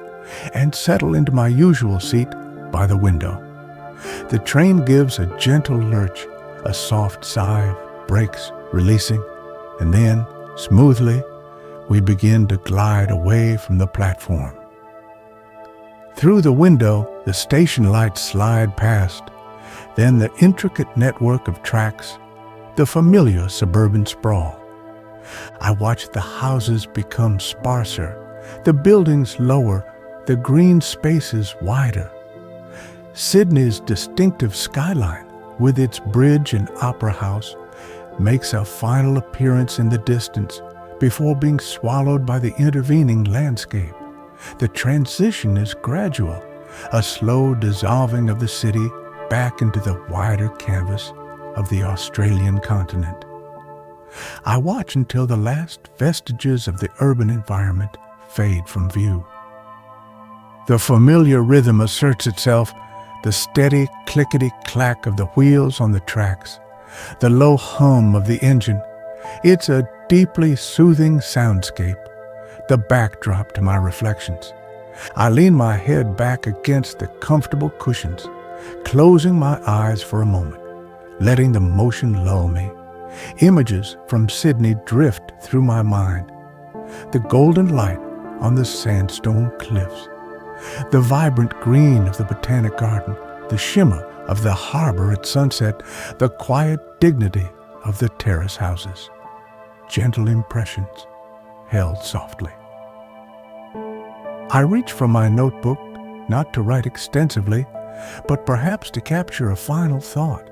S1: and settle into my usual seat by the window. The train gives a gentle lurch, a soft sigh of brakes releasing, and then, smoothly, we begin to glide away from the platform. Through the window, the station lights slide past, then the intricate network of tracks, the familiar suburban sprawl. I watch the houses become sparser, the buildings lower, the green spaces wider. Sydney's distinctive skyline, with its bridge and opera house, makes a final appearance in the distance before being swallowed by the intervening landscape. The transition is gradual, a slow dissolving of the city back into the wider canvas of the Australian continent. I watch until the last vestiges of the urban environment fade from view. The familiar rhythm asserts itself, the steady clickety-clack of the wheels on the tracks, the low hum of the engine. It's a deeply soothing soundscape, the backdrop to my reflections. I lean my head back against the comfortable cushions, closing my eyes for a moment, letting the motion lull me. Images from Sydney drift through my mind. The golden light on the sandstone cliffs, the vibrant green of the Botanic Garden, the shimmer of the harbour at sunset, the quiet dignity of the terrace houses. Gentle impressions held softly. I reach for my notebook, not to write extensively, but perhaps to capture a final thought,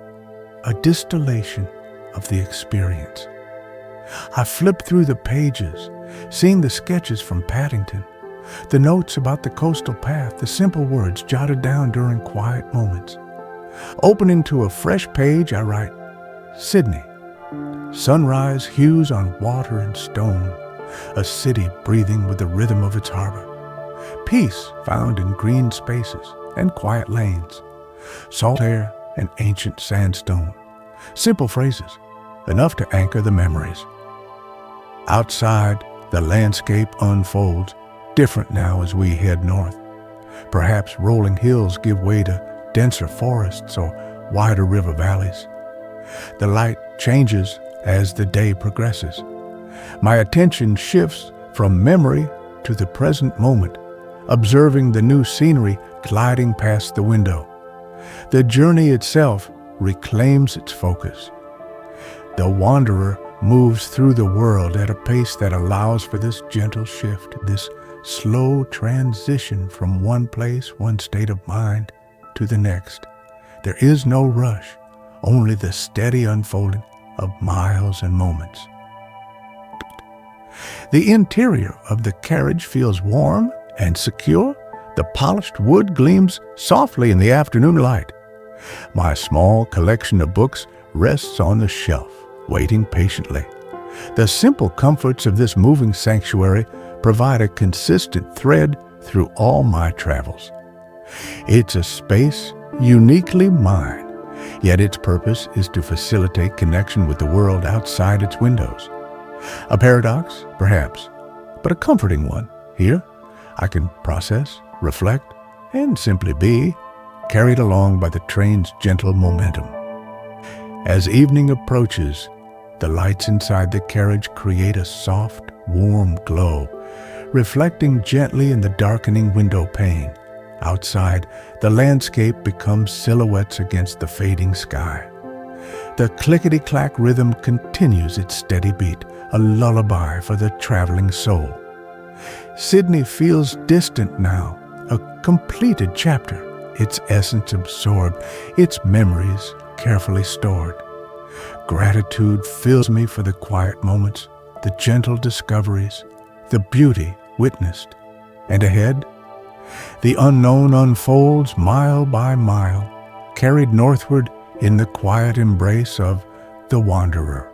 S1: a distillation of the experience. I flip through the pages, seeing the sketches from Paddington, the notes about the coastal path, the simple words jotted down during quiet moments. Opening to a fresh page, I write, Sydney, sunrise hues on water and stone, a city breathing with the rhythm of its harbor. Peace found in green spaces and quiet lanes, salt air and ancient sandstone. Simple phrases, enough to anchor the memories. Outside, the landscape unfolds, different now as we head north. Perhaps rolling hills give way to denser forests or wider river valleys. The light changes as the day progresses. My attention shifts from memory to the present moment, observing the new scenery gliding past the window. The journey itself reclaims its focus. The wanderer moves through the world at a pace that allows for this gentle shift, this slow transition from one place, one state of mind, to the next. There is no rush, only the steady unfolding of miles and moments. The interior of the carriage feels warm and secure. The polished wood gleams softly in the afternoon light. My small collection of books rests on the shelf, waiting patiently. The simple comforts of this moving sanctuary provide a consistent thread through all my travels. It's a space uniquely mine, yet its purpose is to facilitate connection with the world outside its windows. A paradox, perhaps, but a comforting one. Here, I can process, reflect, and simply be, carried along by the train's gentle momentum. As evening approaches, the lights inside the carriage create a soft, warm glow, reflecting gently in the darkening window pane. Outside, the landscape becomes silhouettes against the fading sky. The clickety-clack rhythm continues its steady beat, a lullaby for the traveling soul. Sydney feels distant now, a completed chapter, its essence absorbed, its memories carefully stored. Gratitude fills me for the quiet moments, the gentle discoveries, the beauty witnessed. And ahead, the unknown unfolds mile by mile, carried northward in the quiet embrace of the wanderer.